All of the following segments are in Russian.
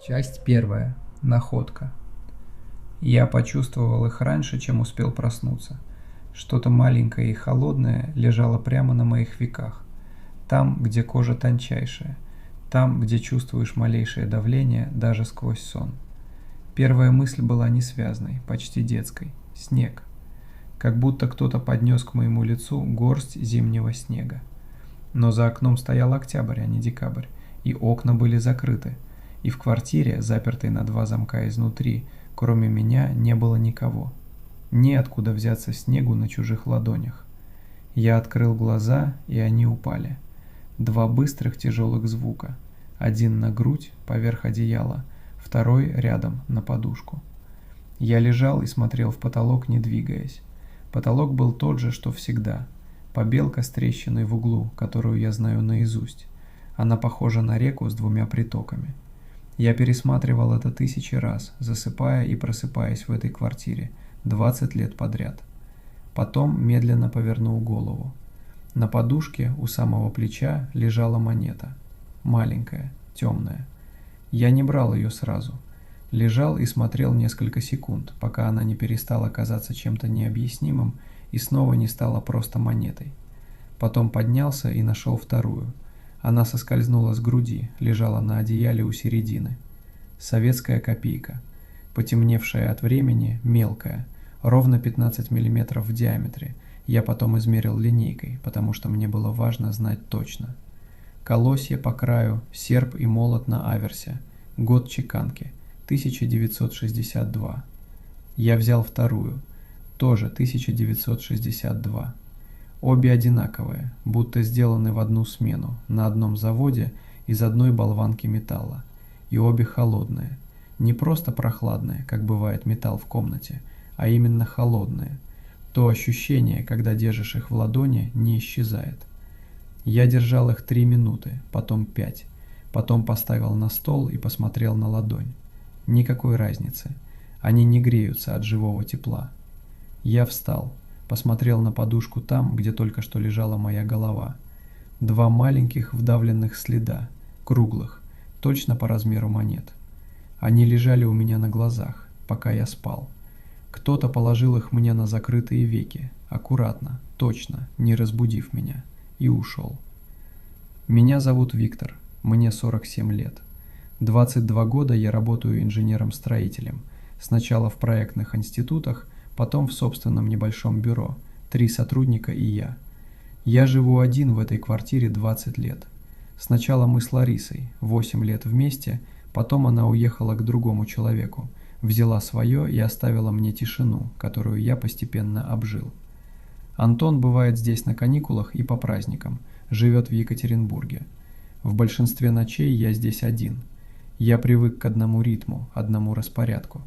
Часть первая. Находка. Я почувствовал их раньше, чем успел проснуться. Что-то маленькое и холодное лежало прямо на моих веках. Там, где кожа тончайшая. Там, где чувствуешь малейшее давление даже сквозь сон. Первая мысль была несвязной, почти детской. Снег. Как будто кто-то поднес к моему лицу горсть зимнего снега. Но за окном стоял октябрь, а не декабрь, и окна были закрыты. И в квартире, запертой на 2 замка изнутри, кроме меня не было никого. Неоткуда взяться снегу на чужих ладонях. Я открыл глаза, и они упали. 2 быстрых тяжелых звука. Один на грудь, поверх одеяла, второй рядом, на подушку. Я лежал и смотрел в потолок, не двигаясь. Потолок был тот же, что всегда. Побелка с трещиной в углу, которую я знаю наизусть. Она похожа на реку с 2 притоками. Я пересматривал это 1000 раз, засыпая и просыпаясь в этой квартире 20 лет подряд. Потом медленно повернул голову. На подушке у самого плеча лежала монета. Маленькая, темная. Я не брал ее сразу. Лежал и смотрел несколько секунд, пока она не перестала казаться чем-то необъяснимым и снова не стала просто монетой. Потом поднялся и нашел вторую. Она соскользнула с груди, лежала на одеяле у середины. Советская копейка. Потемневшая от времени, мелкая, ровно 15 мм в диаметре. Я потом измерил линейкой, потому что мне было важно знать точно. Колосья по краю, серп и молот на аверсе. Год чеканки. 1962. Я взял вторую. Тоже 1962. Обе одинаковые, будто сделаны в одну смену, на одном заводе из одной болванки металла. И обе холодные. Не просто прохладные, как бывает металл в комнате, а именно холодные. То ощущение, когда держишь их в ладони, не исчезает. Я держал их 3 минуты, потом 5. Потом поставил на стол и посмотрел на ладонь. Никакой разницы. Они не греются от живого тепла. Я встал. Посмотрел на подушку там, где только что лежала моя голова. 2 маленьких вдавленных следа, круглых, точно по размеру монет. Они лежали у меня на глазах, пока я спал. Кто-то положил их мне на закрытые веки, аккуратно, точно, не разбудив меня, и ушел. Меня зовут Виктор, мне 47 лет. 22 года я работаю инженером-строителем, сначала в проектных институтах, потом в собственном небольшом бюро, 3 сотрудника и я. Я живу один в этой квартире 20 лет. Сначала мы с Ларисой, 8 лет вместе, потом она уехала к другому человеку, взяла свое и оставила мне тишину, которую я постепенно обжил. Антон бывает здесь на каникулах и по праздникам, живет в Екатеринбурге. В большинстве ночей я здесь один. Я привык к одному ритму, одному распорядку,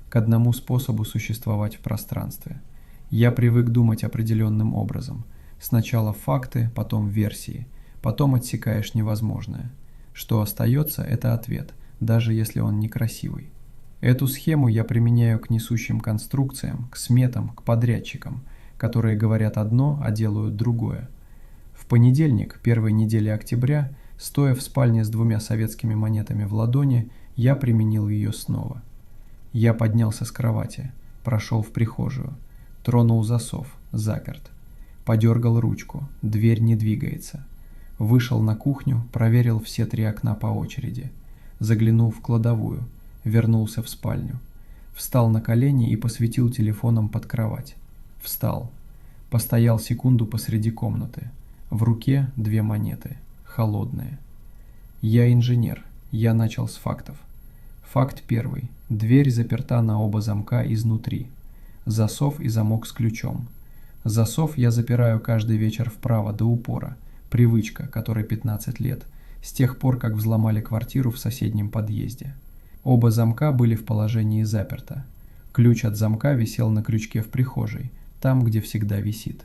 к одному способу существовать в пространстве. Я привык думать определенным образом. Сначала факты, потом версии, потом отсекаешь невозможное. Что остается, это ответ, даже если он некрасивый. Эту схему я применяю к несущим конструкциям, к сметам, к подрядчикам, которые говорят одно, а делают другое. В понедельник, первой недели октября, стоя в спальне с 2 советскими монетами в ладони, я применил ее снова. Я поднялся с кровати, прошел в прихожую, тронул засов, заперт. Подергал ручку, дверь не двигается. Вышел на кухню, проверил все 3 окна по очереди. Заглянул в кладовую, вернулся в спальню. Встал на колени и посветил телефоном под кровать. Встал. Постоял секунду посреди комнаты. В руке 2 монеты, холодные. Я инженер, я начал с фактов. Факт первый. Дверь заперта на оба замка изнутри. Засов и замок с ключом. Засов я запираю каждый вечер вправо до упора. Привычка, которой 15 лет, с тех пор, как взломали квартиру в соседнем подъезде. Оба замка были в положении заперто. Ключ от замка висел на крючке в прихожей, там, где всегда висит.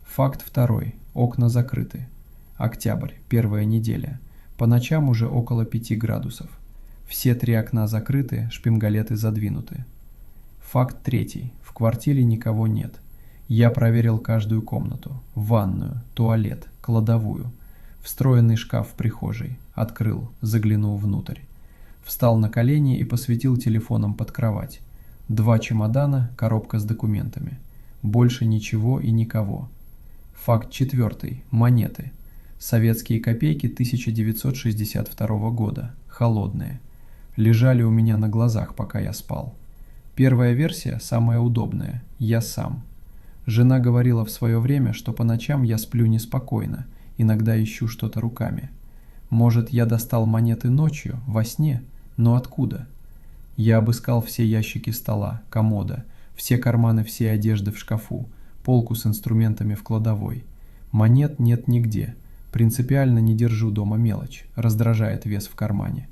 Факт второй. Окна закрыты. Октябрь, первая неделя. По ночам уже около 5 градусов. Все 3 окна закрыты, шпингалеты задвинуты. Факт третий. В квартире никого нет. Я проверил каждую комнату. Ванную, туалет, кладовую. Встроенный шкаф в прихожей. Открыл, заглянул внутрь. Встал на колени и посветил телефоном под кровать. 2 чемодана, коробка с документами. Больше ничего и никого. Факт 4. Монеты. Советские копейки 1962 года. Холодные. Лежали у меня на глазах, пока я спал. Первая версия самая удобная. Я сам. Жена говорила в свое время, что по ночам я сплю неспокойно, иногда ищу что-то руками. Может, я достал монеты ночью, во сне, но откуда? Я обыскал все ящики стола, комода, все карманы всей одежды в шкафу, полку с инструментами в кладовой. Монет нет нигде. Принципиально не держу дома мелочь, раздражает вес в кармане.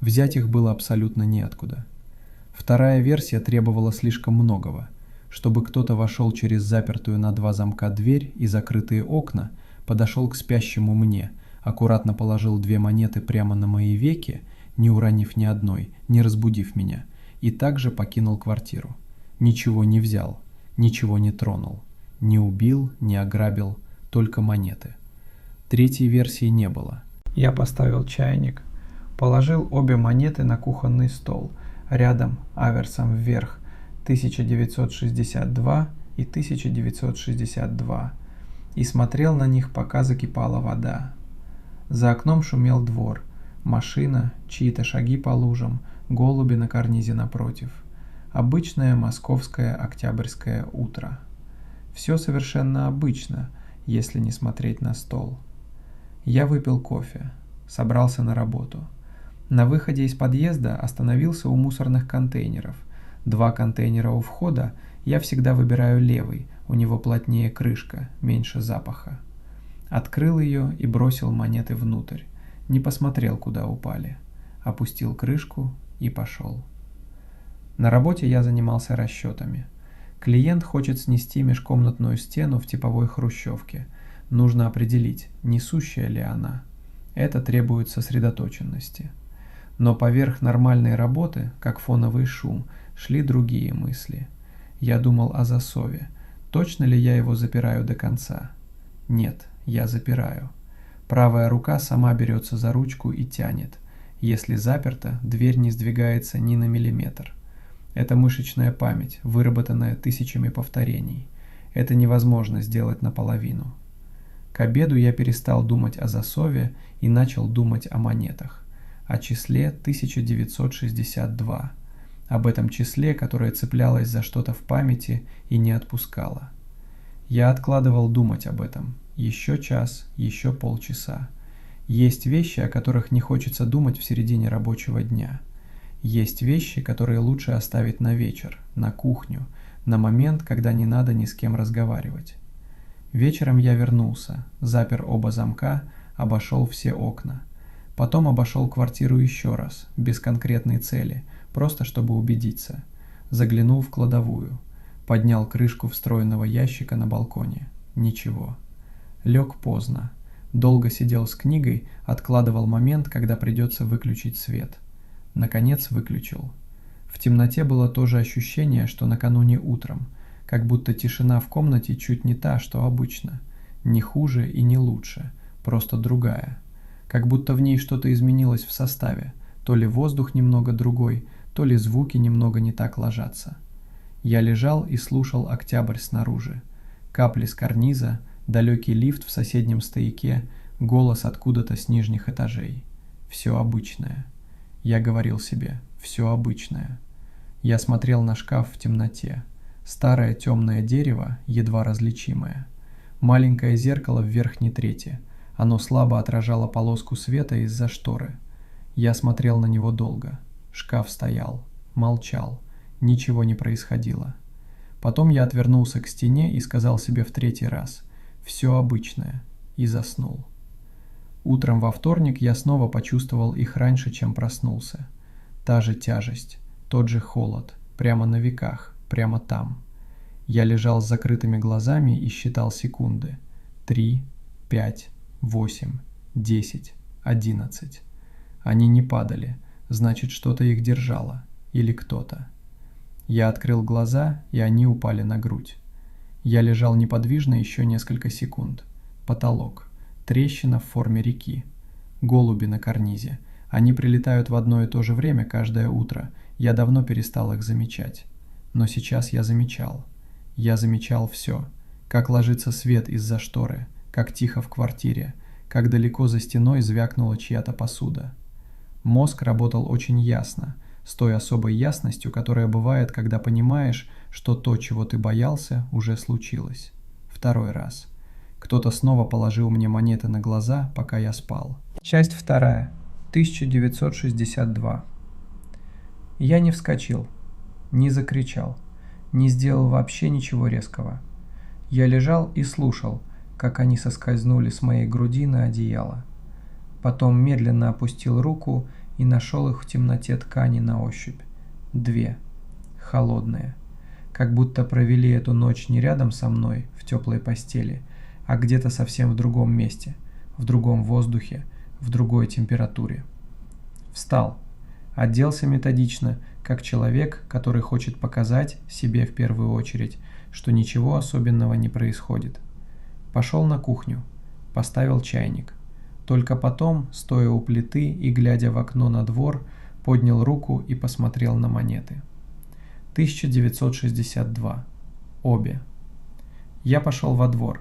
Взять их было абсолютно неоткуда. Вторая версия требовала слишком многого. Чтобы кто-то вошел через запертую на 2 замка дверь и закрытые окна, подошел к спящему мне, аккуратно положил 2 монеты прямо на мои веки, не уронив ни одной, не разбудив меня, и также покинул квартиру. Ничего не взял, ничего не тронул, не убил, не ограбил, только монеты. Третьей версии не было. Я поставил чайник, положил обе монеты на кухонный стол, рядом, аверсом вверх, 1962 и 1962, и смотрел на них, пока закипала вода. За окном шумел двор, машина, чьи-то шаги по лужам, голуби на карнизе напротив. Обычное московское октябрьское утро. Все совершенно обычно, если не смотреть на стол. Я выпил кофе, собрался на работу. На выходе из подъезда остановился у мусорных контейнеров. 2 контейнера у входа, я всегда выбираю левый, у него плотнее крышка, меньше запаха. Открыл ее и бросил монеты внутрь. Не посмотрел, куда упали. Опустил крышку и пошел. На работе я занимался расчетами. Клиент хочет снести межкомнатную стену в типовой хрущевке. Нужно определить, несущая ли она. Это требует сосредоточенности. Но поверх нормальной работы, как фоновый шум, шли другие мысли. Я думал о засове. Точно ли я его запираю до конца? Нет, я запираю. Правая рука сама берется за ручку и тянет. Если заперта, дверь не сдвигается ни на миллиметр. Это мышечная память, выработанная тысячами повторений. Это невозможно сделать наполовину. К обеду я перестал думать о засове и начал думать о монетах. О числе 1962. Об этом числе, которое цеплялось за что-то в памяти и не отпускало. Я откладывал думать об этом. Еще час, еще полчаса. Есть вещи, о которых не хочется думать в середине рабочего дня. Есть вещи, которые лучше оставить на вечер, на кухню, на момент, когда не надо ни с кем разговаривать. Вечером я вернулся, запер оба замка, обошел все окна. Потом обошел квартиру еще раз, без конкретной цели, просто чтобы убедиться. Заглянул в кладовую. Поднял крышку встроенного ящика на балконе. Ничего. Лег поздно. Долго сидел с книгой, откладывал момент, когда придется выключить свет. Наконец выключил. В темноте было то же ощущение, что накануне утром, как будто тишина в комнате чуть не та, что обычно. Не хуже и не лучше, просто другая. Как будто в ней что-то изменилось в составе, то ли воздух немного другой, то ли звуки немного не так ложатся. Я лежал и слушал октябрь снаружи. Капли с карниза, далекий лифт в соседнем стояке, голос откуда-то с нижних этажей. Все обычное. Я говорил себе, все обычное. Я смотрел на шкаф в темноте. Старое темное дерево, едва различимое. Маленькое зеркало в верхней трети. Оно слабо отражало полоску света из-за шторы. Я смотрел на него долго. Шкаф стоял, молчал. Ничего не происходило. Потом я отвернулся к стене и сказал себе в 3-й раз «все обычное» и заснул. Утром во вторник я снова почувствовал их раньше, чем проснулся. Та же тяжесть, тот же холод, прямо на веках, прямо там. Я лежал с закрытыми глазами и считал секунды. 3, 5, 8, 10, 11. Они не падали, значит, что-то их держало. Или кто-то. Я открыл глаза, и они упали на грудь. Я лежал неподвижно еще несколько секунд. Потолок. Трещина в форме реки. Голуби на карнизе. Они прилетают в одно и то же время каждое утро. Я давно перестал их замечать. Но сейчас я замечал. Я замечал все. Как ложится свет из-за шторы, как тихо в квартире, как далеко за стеной звякнула чья-то посуда. Мозг работал очень ясно, с той особой ясностью, которая бывает, когда понимаешь, что то, чего ты боялся, уже случилось. Второй раз. Кто-то снова положил мне монеты на глаза, пока я спал. Часть вторая. 1962. Я не вскочил, не закричал, не сделал вообще ничего резкого. Я лежал и слушал, как они соскользнули с моей груди на одеяло. Потом медленно опустил руку и нашел их в темноте ткани на ощупь. 2. Холодные. Как будто провели эту ночь не рядом со мной в теплой постели, а где-то совсем в другом месте, в другом воздухе, в другой температуре. Встал. Оделся методично, как человек, который хочет показать себе в первую очередь, что ничего особенного не происходит. Пошел на кухню. Поставил чайник. Только потом, стоя у плиты и глядя в окно на двор, поднял руку и посмотрел на монеты. 1962. Обе. Я пошел во двор.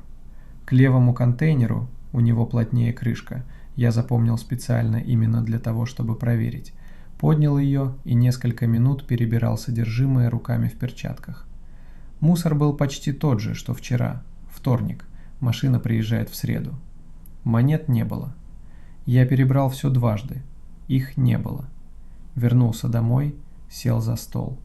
К левому контейнеру, у него плотнее крышка, я запомнил специально именно для того, чтобы проверить, поднял ее и несколько минут перебирал содержимое руками в перчатках. Мусор был почти тот же, что вчера, вторник, машина приезжает в среду. Монет не было. Я перебрал все дважды, их не было. Вернулся домой, сел за стол.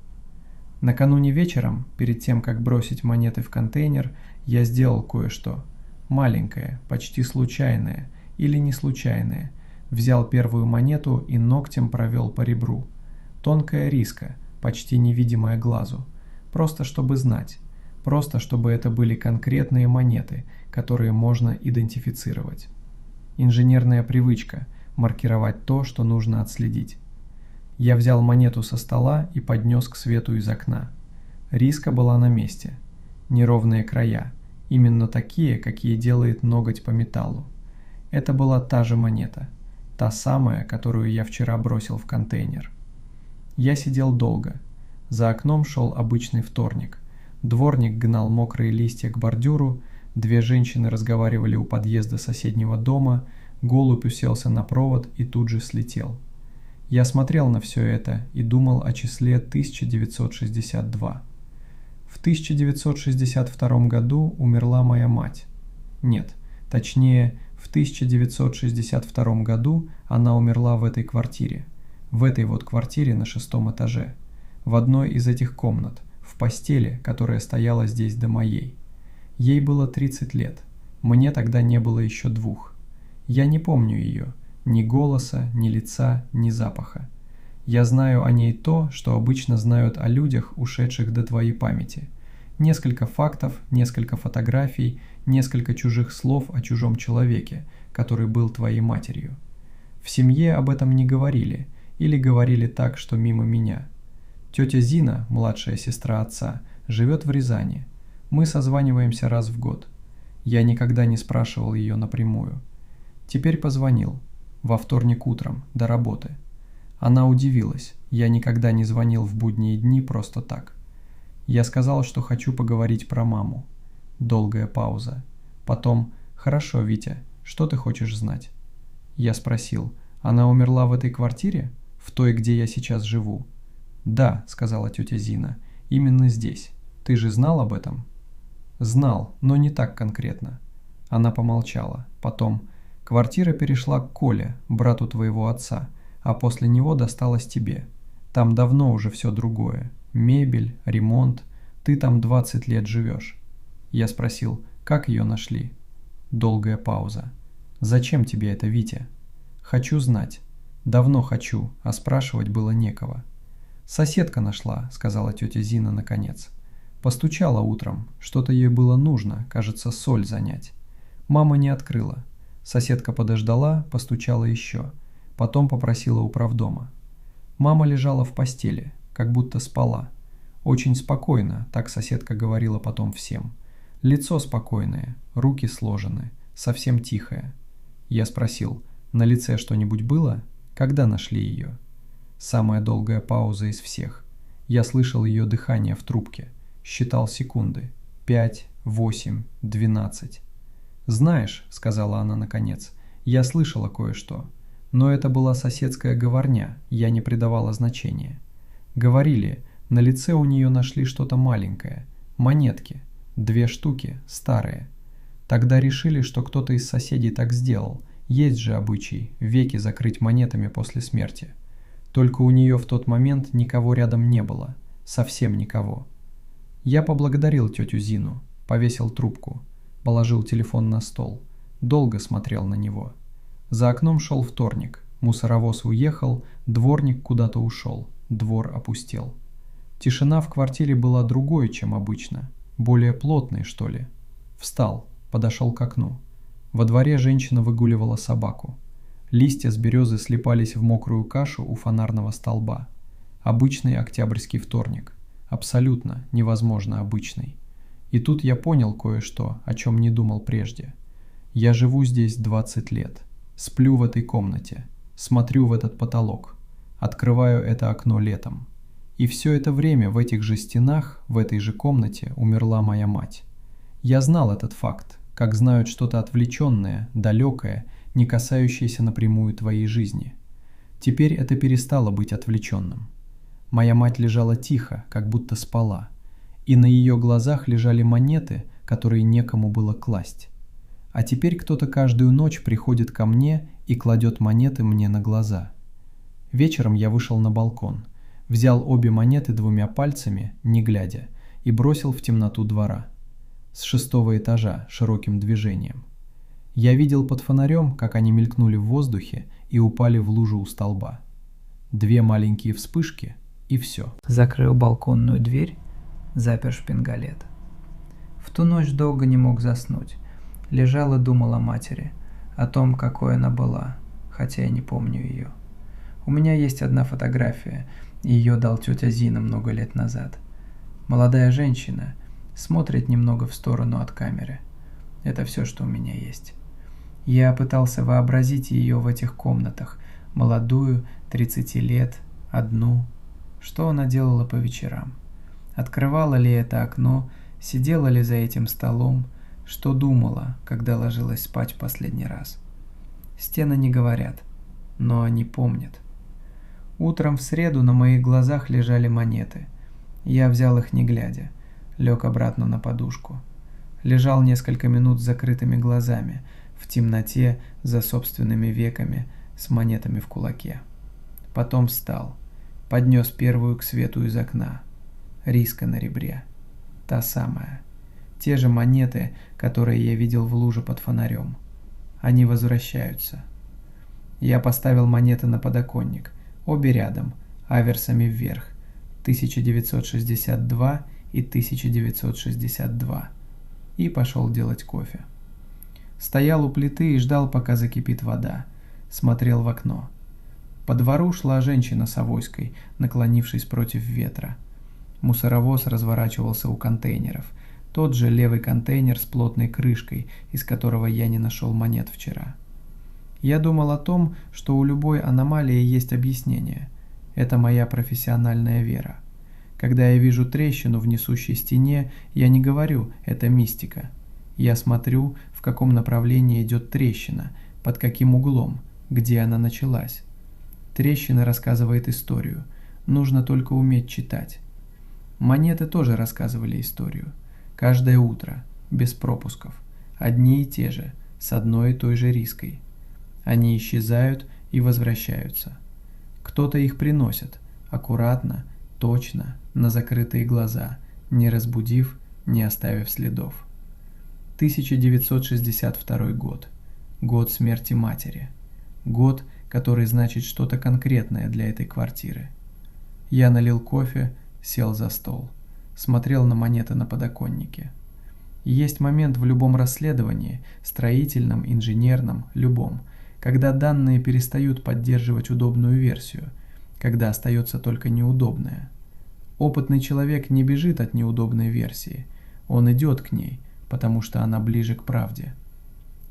Накануне вечером, перед тем, как бросить монеты в контейнер, я сделал кое-что. Маленькое, почти случайное или не случайное. Взял первую монету и ногтем провел по ребру. Тонкая риска, почти невидимая глазу. Просто чтобы знать. Просто чтобы это были конкретные монеты, которые можно идентифицировать. Инженерная привычка – маркировать то, что нужно отследить. Я взял монету со стола и поднес к свету из окна. Риска была на месте. Неровные края. Именно такие, какие делает ноготь по металлу. Это была та же монета. Та самая, которую я вчера бросил в контейнер. Я сидел долго. За окном шел обычный вторник. Дворник гнал мокрые листья к бордюру, две женщины разговаривали у подъезда соседнего дома, голубь уселся на провод и тут же слетел. Я смотрел на все это и думал о числе 1962. В 1962 году умерла моя мать. Нет, точнее, в 1962 году она умерла в этой квартире. В этой вот квартире на 6-м этаже. В одной из этих комнат, в постели, которая стояла здесь до моей. Ей было 30 лет. Мне тогда не было еще 2. Я не помню ее. Ни голоса, ни лица, ни запаха. Я знаю о ней то, что обычно знают о людях, ушедших до твоей памяти. Несколько фактов, несколько фотографий, несколько чужих слов о чужом человеке, который был твоей матерью. В семье об этом не говорили, или говорили так, что мимо меня. Тетя Зина, младшая сестра отца, живет в Рязани. Мы созваниваемся раз в год. Я никогда не спрашивал ее напрямую. Теперь позвонил. Во вторник утром, до работы. Она удивилась. Я никогда не звонил в будние дни просто так. Я сказал, что хочу поговорить про маму. Долгая пауза. Потом: «Хорошо, Витя, что ты хочешь знать?» Я спросил: «Она умерла в этой квартире? В той, где я сейчас живу?» «Да», — сказала тетя Зина, — «именно здесь. Ты же знал об этом?» «Знал, но не так конкретно». Она помолчала. Потом: «Квартира перешла к Коле, брату твоего отца, а после него досталась тебе. Там давно уже все другое. Мебель, ремонт. Ты там 20 лет живешь». Я спросил: «Как ее нашли?» Долгая пауза. «Зачем тебе это, Витя?» «Хочу знать. Давно хочу, а спрашивать было некого». «Соседка нашла», — сказала тетя Зина наконец. Постучала утром. Что-то ей было нужно, кажется, соль занять. Мама не открыла. Соседка подождала, постучала еще. Потом попросила управдома. Мама лежала в постели, как будто спала. Очень спокойно, так соседка говорила потом всем. Лицо спокойное, руки сложены, совсем тихое. Я спросил: «На лице что-нибудь было?» Когда нашли ее? Самая долгая пауза из всех. Я слышал ее дыхание в трубке. Считал секунды. 5, 8, 12. «Знаешь», — сказала она наконец, — «я слышала кое-что. Но это была соседская говорня, я не придавала значения. Говорили, на лице у нее нашли что-то маленькое. Монетки. 2 штуки, старые. Тогда решили, что кто-то из соседей так сделал. Есть же обычай веки закрыть монетами после смерти. Только у нее в тот момент никого рядом не было. Совсем никого. Я поблагодарил тетю Зину, повесил трубку, положил телефон на стол. Долго смотрел на него. За окном шел вторник. Мусоровоз уехал, дворник куда-то ушел. Двор опустел. Тишина в квартире была другой, чем обычно. Более плотной, что ли. Встал, подошел к окну. Во дворе женщина выгуливала собаку. Листья с березы слипались в мокрую кашу у фонарного столба. Обычный октябрьский вторник. Абсолютно невозможно обычный. И тут я понял кое-что, о чем не думал прежде. Я живу здесь 20 лет. Сплю в этой комнате. Смотрю в этот потолок. Открываю это окно летом. И все это время в этих же стенах, в этой же комнате умерла моя мать. Я знал этот факт, как знают что-то отвлеченное, далекое, не касающееся напрямую твоей жизни. Теперь это перестало быть отвлеченным. Моя мать лежала тихо, как будто спала, и на ее глазах лежали монеты, которые некому было класть. А теперь кто-то каждую ночь приходит ко мне и кладет монеты мне на глаза. Вечером я вышел на балкон, взял обе монеты 2 пальцами, не глядя, и бросил в темноту двора. С 6-го этажа широким движением. Я видел под фонарем, как они мелькнули в воздухе и упали в лужу у столба. 2 маленькие вспышки, и все. Закрыл балконную дверь, запер шпингалет. В ту ночь долго не мог заснуть. Лежал и думал о матери, о том, какой она была, хотя я не помню ее. У меня есть одна фотография, ее дал тетя Зина много лет назад. Молодая женщина, смотрит немного в сторону от камеры. Это все, что у меня есть. Я пытался вообразить ее в этих комнатах, молодую, 30 лет, одну. Что она делала по вечерам? Открывала ли это окно, сидела ли за этим столом, что думала, когда ложилась спать в последний раз? Стены не говорят, но они помнят. Утром в среду на моих глазах лежали монеты. Я взял их не глядя, лег обратно на подушку. Лежал несколько минут с закрытыми глазами, в темноте, за собственными веками, с монетами в кулаке. Потом встал, поднес первую к свету из окна. Риска на ребре. Та самая. Те же монеты, которые я видел в луже под фонарем. Они возвращаются. Я поставил монеты на подоконник, обе рядом, аверсами вверх, 1962 и 1962, и пошел делать кофе. Стоял у плиты и ждал, пока закипит вода. Смотрел в окно. По двору шла женщина с авоськой, наклонившись против ветра. Мусоровоз разворачивался у контейнеров. Тот же левый контейнер с плотной крышкой, из которого я не нашел монет вчера. Я думал о том, что у любой аномалии есть объяснение. Это моя профессиональная вера. Когда я вижу трещину в несущей стене, я не говорю «это мистика». Я смотрю, в каком направлении идет трещина, под каким углом, где она началась. Трещина рассказывает историю. Нужно только уметь читать. Монеты тоже рассказывали историю. Каждое утро, без пропусков. Одни и те же, с одной и той же риской. Они исчезают и возвращаются. Кто-то их приносит, аккуратно, точно, на закрытые глаза, не разбудив, не оставив следов. 1962 год. Год смерти матери. Год, который значит что-то конкретное для этой квартиры. Я налил кофе, сел за стол. Смотрел на монеты на подоконнике. Есть момент в любом расследовании, строительном, инженерном, любом, когда данные перестают поддерживать удобную версию, когда остается только неудобная. Опытный человек не бежит от неудобной версии, он идет к ней, потому что она ближе к правде.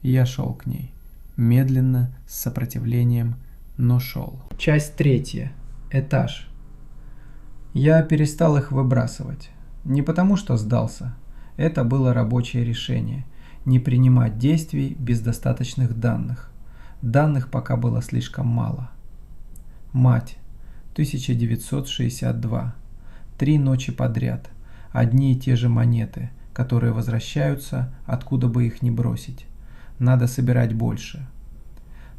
Я шел к ней, медленно, с сопротивлением, но шел. Часть 3. Этаж. Я перестал их выбрасывать. Не потому, что сдался. Это было рабочее решение. Не принимать действий без достаточных данных. Данных пока было слишком мало. Мать. 1962. 3 ночи подряд. Одни и те же монеты, которые возвращаются, откуда бы их ни бросить. Надо собирать больше.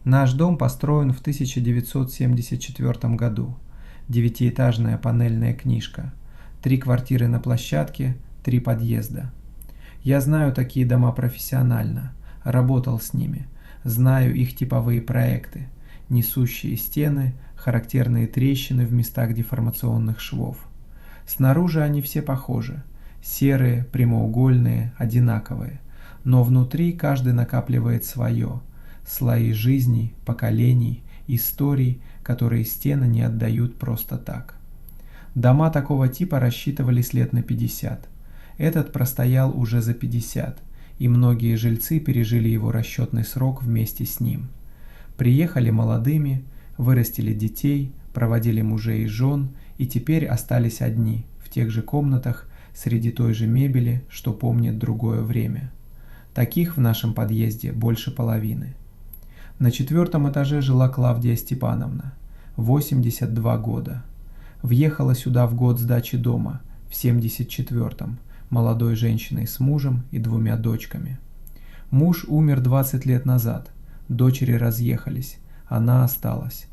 Наш дом построен в 1974 году. 9-этажная панельная книжка. 3 квартиры на площадке, 3 подъезда. Я знаю такие дома профессионально, работал с ними. Знаю их типовые проекты. Несущие стены, характерные трещины в местах деформационных швов. Снаружи они все похожи. Серые, прямоугольные, одинаковые. Но внутри каждый накапливает свое. Слои жизней, поколений, историй, которые стены не отдают просто так. Дома такого типа рассчитывались лет на 50. Этот простоял уже за 50, и многие жильцы пережили его расчетный срок вместе с ним. Приехали молодыми, вырастили детей, проводили мужей и жен, и теперь остались одни, в тех же комнатах, среди той же мебели, что помнит другое время. Таких в нашем подъезде больше половины. На 4-м этаже жила Клавдия Степановна, 82 года. Въехала сюда в год сдачи дома, в 74-м, молодой женщиной с мужем и 2 дочками. Муж умер 20 лет назад, дочери разъехались, она осталась.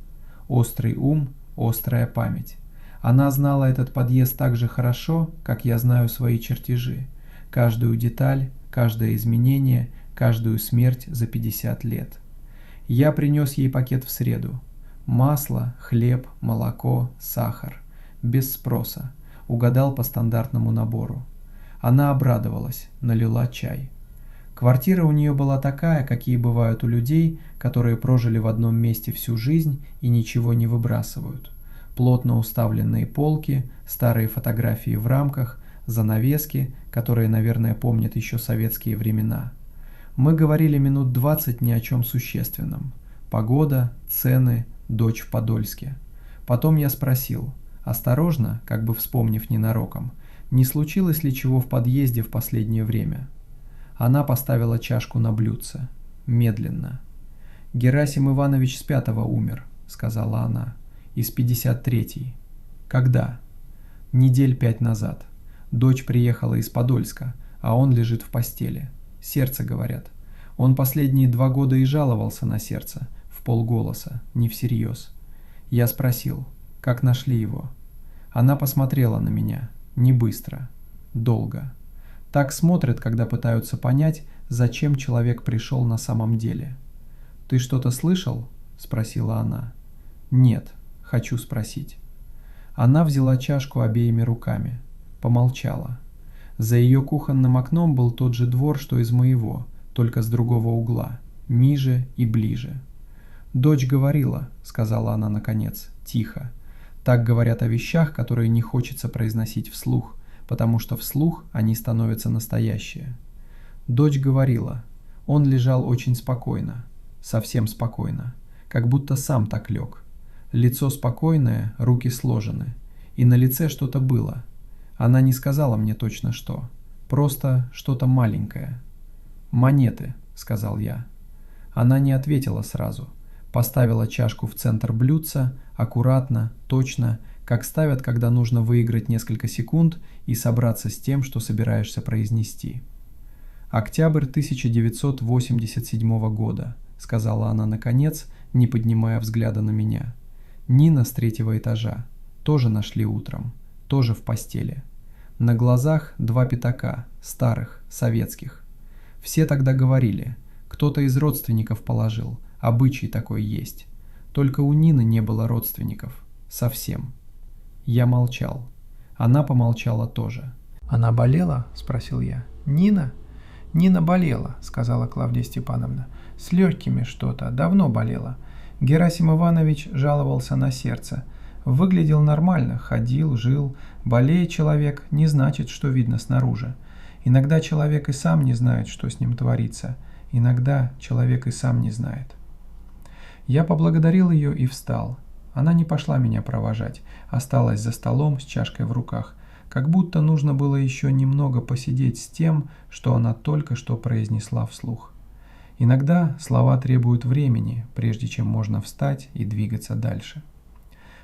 Острый ум, острая память. Она знала этот подъезд так же хорошо, как я знаю свои чертежи. Каждую деталь, каждое изменение, каждую смерть за 50 лет. Я принес ей пакет в среду. Масло, хлеб, молоко, сахар. Без спроса. Угадал по стандартному набору. Она обрадовалась, налила чай. Квартира у нее была такая, какие бывают у людей, которые прожили в одном месте всю жизнь и ничего не выбрасывают. Плотно уставленные полки, старые фотографии в рамках, занавески, которые, наверное, помнят еще советские времена. Мы говорили минут 20 ни о чем существенном. Погода, цены, дочь в Подольске. Потом я спросил, осторожно, как бы вспомнив ненароком, не случилось ли чего в подъезде в последнее время. Она поставила чашку на блюдце. Медленно. «Герасим Иванович с 5-го умер», — сказала она. «Из 53-й». «Когда?» «Недель 5 назад. Дочь приехала из Подольска, а он лежит в постели. Сердце, говорят. Он последние 2 года и жаловался на сердце, в полголоса, не всерьез. Я спросил, как нашли его. Она посмотрела на меня, не быстро, долго. Так смотрят, когда пытаются понять, зачем человек пришел на самом деле. «Ты что-то слышал?» – спросила она. «Нет, хочу спросить». Она взяла чашку обеими руками, помолчала. За ее кухонным окном был тот же двор, что из моего, только с другого угла, ниже и ближе. «Дочь говорила», — сказала она наконец, тихо. Так говорят о вещах, которые не хочется произносить вслух, потому что вслух они становятся настоящие. Дочь говорила, он лежал очень спокойно, совсем спокойно, как будто сам так лег. Лицо спокойное, руки сложены, и на лице что-то было. Она не сказала мне точно что, просто что-то маленькое. «Монеты», — сказал я. Она не ответила сразу. Поставила чашку в центр блюдца, аккуратно, точно, как ставят, когда нужно выиграть несколько секунд и собраться с тем, что собираешься произнести. «Октябрь 1987 года», — сказала она наконец, не поднимая взгляда на меня. «Нина с 3-го этажа. Тоже нашли утром. Тоже в постели. На глазах 2 пятака, старых, советских. Все тогда говорили, кто-то из родственников положил, обычай такой есть. Только у Нины не было родственников. Совсем». Я молчал. Она помолчала тоже. «Она болела?» – спросил я. «Нина?» «Нина болела», – сказала Клавдия Степановна. «С легкими что-то, давно болела. Герасим Иванович жаловался на сердце. Выглядел нормально, ходил, жил. Болеет человек, не значит, что видно снаружи. Иногда человек и сам не знает, что с ним творится. Иногда человек и сам не знает». Я поблагодарил ее и встал. Она не пошла меня провожать, осталась за столом с чашкой в руках, как будто нужно было еще немного посидеть с тем, что она только что произнесла вслух. Иногда слова требуют времени, прежде чем можно встать и двигаться дальше.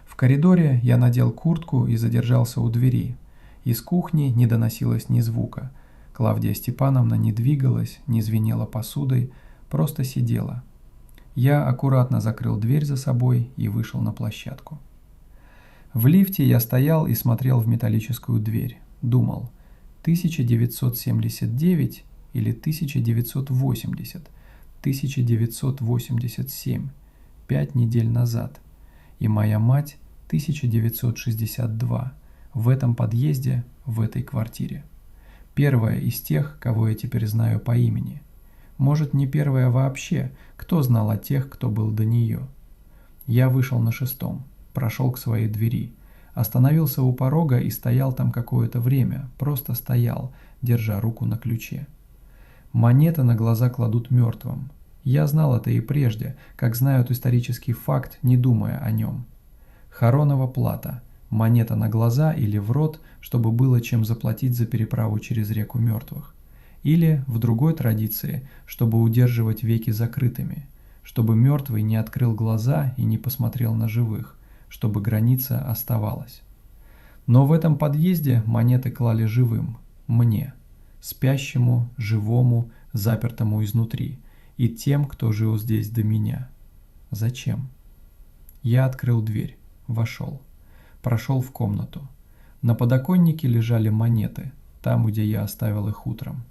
В коридоре я надел куртку и задержался у двери. Из кухни не доносилось ни звука. Клавдия Степановна не двигалась, не звенела посудой, просто сидела. Я аккуратно закрыл дверь за собой и вышел на площадку. В лифте я стоял и смотрел в металлическую дверь. Думал, 1979 или 1980, 1987, 5 недель назад. И моя мать 1962, в этом подъезде, в этой квартире. Первая из тех, кого я теперь знаю по имени. Может, не первая вообще, кто знал о тех, кто был до нее. Я вышел на 6-м, прошел к своей двери, остановился у порога и стоял там какое-то время, просто стоял, держа руку на ключе. Монеты на глаза кладут мертвым. Я знал это и прежде, как знают исторический факт, не думая о нем. Хоронова плата, монета на глаза или в рот, чтобы было чем заплатить за переправу через реку мертвых. Или, в другой традиции, чтобы удерживать веки закрытыми, чтобы мертвый не открыл глаза и не посмотрел на живых, чтобы граница оставалась. Но в этом подъезде монеты клали живым, мне, спящему, живому, запертому изнутри, и тем, кто жил здесь до меня. Зачем? Я открыл дверь, вошел, прошел в комнату. На подоконнике лежали монеты, там, где я оставил их утром.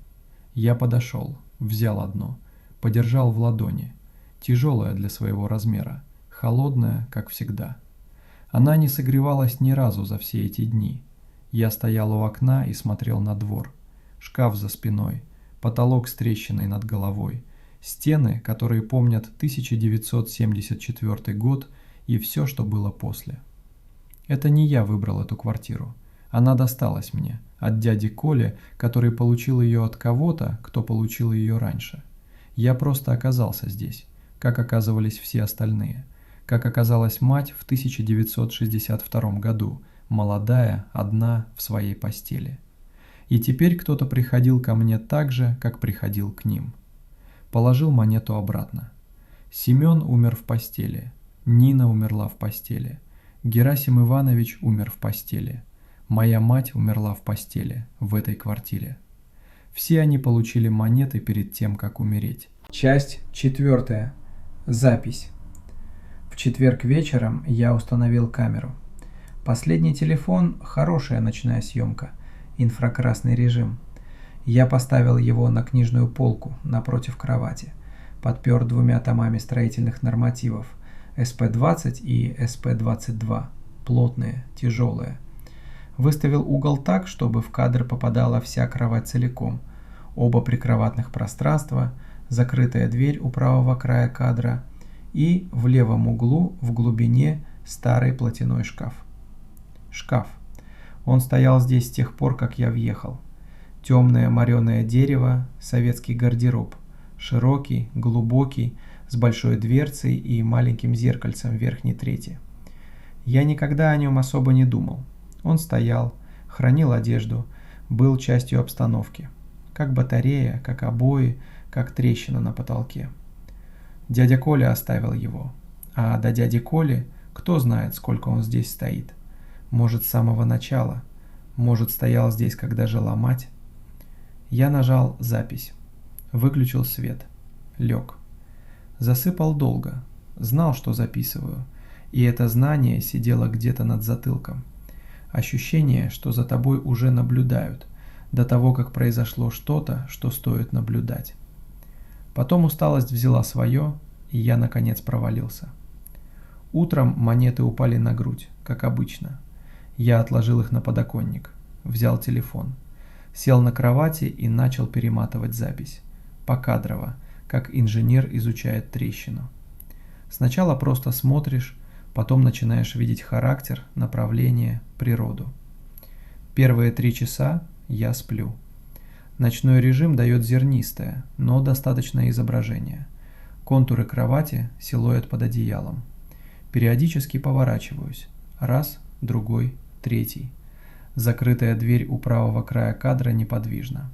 Я подошел, взял одну, подержал в ладони, тяжелая для своего размера, холодная, как всегда. Она не согревалась ни разу за все эти дни. Я стоял у окна и смотрел на двор. Шкаф за спиной, потолок с трещиной над головой, стены, которые помнят 1974 год и все, что было после. Это не я выбрал эту квартиру. Она досталась мне от дяди Коли, который получил ее от кого-то, кто получил ее раньше. Я просто оказался здесь, как оказывались все остальные. Как оказалась мать в 1962 году, молодая, одна, в своей постели. И теперь кто-то приходил ко мне так же, как приходил к ним. Положил монету обратно. Семен умер в постели, Нина умерла в постели, Герасим Иванович умер в постели. Моя мать умерла в постели, в этой квартире. Все они получили монеты перед тем, как умереть. Часть 4. Запись. В четверг вечером я установил камеру. Последний телефон – хорошая ночная съемка, инфракрасный режим. Я поставил его на книжную полку напротив кровати, подпер 2 томами строительных нормативов СП-20 и СП-22, плотные, тяжелые. Выставил угол так, чтобы в кадр попадала вся кровать целиком, оба прикроватных пространства, закрытая дверь у правого края кадра и в левом углу в глубине старый платяной шкаф. Шкаф. Он стоял здесь с тех пор, как я въехал. Темное мореное дерево, советский гардероб, широкий, глубокий, с большой дверцей и маленьким зеркальцем в верхней трети. Я никогда о нем особо не думал. Он стоял, хранил одежду, был частью обстановки. Как батарея, как обои, как трещина на потолке. Дядя Коля оставил его. А до дяди Коли кто знает, сколько он здесь стоит. Может, с самого начала. Может, стоял здесь, когда жила мать. Я нажал «Запись». Выключил свет. Лег. Засыпал долго. Знал, что записываю. И это знание сидело где-то над затылком. Ощущение, что за тобой уже наблюдают, до того, как произошло что-то, что стоит наблюдать. Потом усталость взяла свое, и я, наконец, провалился. Утром монеты упали на грудь, как обычно. Я отложил их на подоконник, взял телефон, сел на кровати и начал перематывать запись. Покадрово, как инженер изучает трещину. Сначала просто смотришь, потом начинаешь видеть характер, направление, природу. Первые 3 часа я сплю. Ночной режим дает зернистое, но достаточное изображение. Контуры кровати, силуэт под одеялом. Периодически поворачиваюсь. Раз, другой, третий. Закрытая дверь у правого края кадра неподвижна.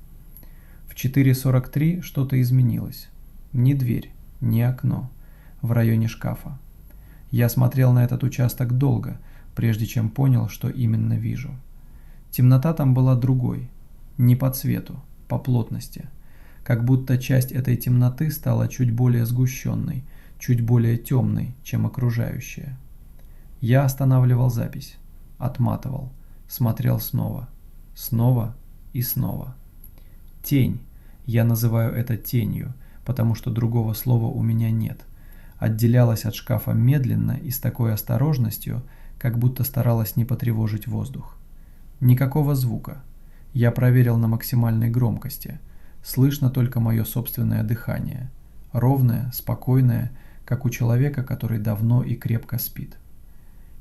В 4:43 что-то изменилось. Ни дверь, ни окно. В районе шкафа. Я смотрел на этот участок долго, прежде чем понял, что именно вижу. Темнота там была другой. Не по цвету, по плотности. Как будто часть этой темноты стала чуть более сгущенной, чуть более темной, чем окружающая. Я останавливал запись, отматывал, смотрел снова, снова и снова. Тень, я называю это тенью, потому что другого слова у меня нет, отделялась от шкафа медленно и с такой осторожностью, как будто старалась не потревожить воздух. Никакого звука. Я проверил на максимальной громкости. Слышно только мое собственное дыхание. Ровное, спокойное, как у человека, который давно и крепко спит.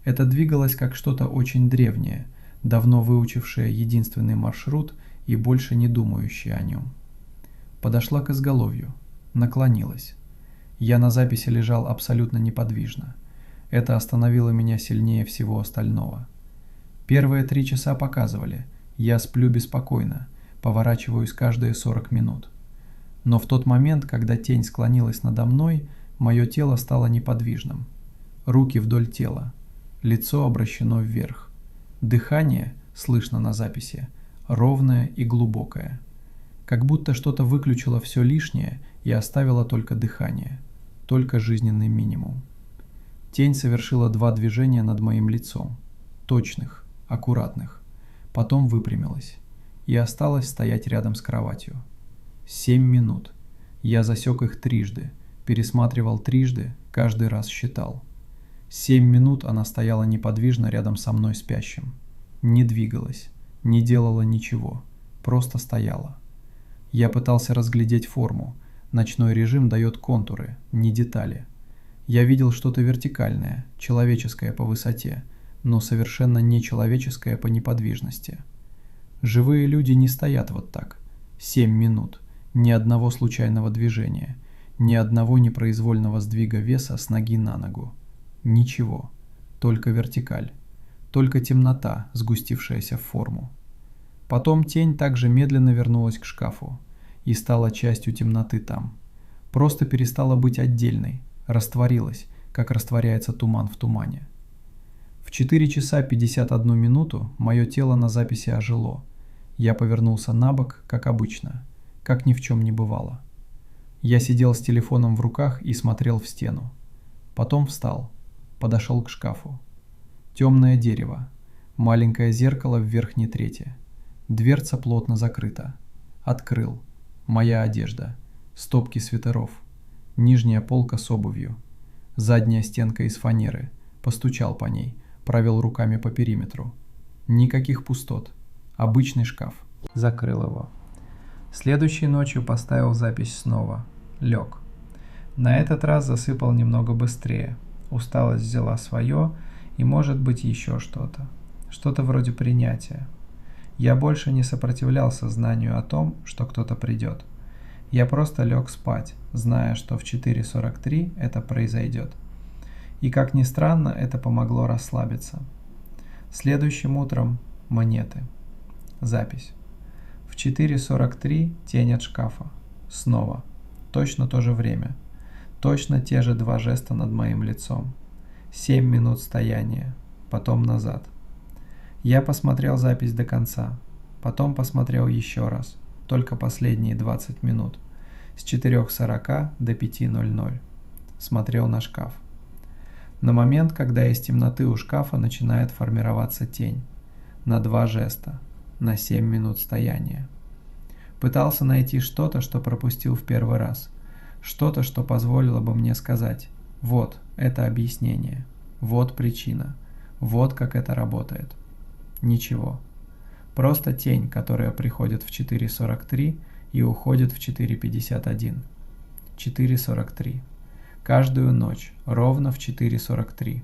Это двигалось как что-то очень древнее, давно выучившее единственный маршрут и больше не думающее о нем. Подошла к изголовью, наклонилась. Я на записи лежал абсолютно неподвижно. Это остановило меня сильнее всего остального. Первые 3 часа показывали, я сплю беспокойно, поворачиваюсь каждые 40 минут. Но в тот момент, когда тень склонилась надо мной, мое тело стало неподвижным. Руки вдоль тела, лицо обращено вверх. Дыхание, слышно на записи, ровное и глубокое. Как будто что-то выключило все лишнее и оставило только дыхание, только жизненный минимум. Тень совершила 2 движения над моим лицом, точных, аккуратных, потом выпрямилась и осталась стоять рядом с кроватью. 7 минут. Я засек их трижды, пересматривал трижды, каждый раз считал. 7 минут она стояла неподвижно рядом со мной спящим. Не двигалась, не делала ничего, просто стояла. Я пытался разглядеть форму. Ночной режим дает контуры, не детали. Я видел что-то вертикальное, человеческое по высоте, но совершенно нечеловеческое по неподвижности. Живые люди не стоят вот так. 7 минут. Ни одного случайного движения. Ни одного непроизвольного сдвига веса с ноги на ногу. Ничего. Только вертикаль. Только темнота, сгустившаяся в форму. Потом тень также медленно вернулась к шкафу и стала частью темноты там. Просто перестала быть отдельной, растворилась, как растворяется туман в тумане. В 4 часа 51 минуту мое тело на записи ожило. Я повернулся на бок, как обычно, как ни в чем не бывало. Я сидел с телефоном в руках и смотрел в стену. Потом встал, подошел к шкафу. Темное дерево, маленькое зеркало в верхней трети. Дверца плотно закрыта. Открыл. Моя одежда. Стопки свитеров. Нижняя полка с обувью. Задняя стенка из фанеры. Постучал по ней. Провел руками по периметру. Никаких пустот. Обычный шкаф. Закрыл его. Следующей ночью поставил запись снова. Лег. На этот раз засыпал немного быстрее. Усталость взяла свое, и может быть еще что-то. Что-то вроде принятия. Я больше не сопротивлялся знанию о том, что кто-то придет. Я просто лег спать, зная, что в 4:43 это произойдет. И как ни странно, это помогло расслабиться. Следующим утром монеты. Запись. В 4:43 тень от шкафа. Снова. Точно то же время. Точно те же 2 жеста над моим лицом. 7 минут стояния. Потом назад. Я посмотрел запись до конца. Потом посмотрел еще раз. Только последние 20 минут. С 4:40 до 5:00. Смотрел на шкаф. На момент, когда из темноты у шкафа начинает формироваться тень. На 2 жеста. На 7 минут стояния. Пытался найти что-то, что пропустил в первый раз. Что-то, что позволило бы мне сказать: вот, это объяснение. Вот причина. Вот как это работает. Ничего. Просто тень, которая приходит в 4:43 и уходит в 4:51. 4:43. Каждую ночь, ровно в 4:43.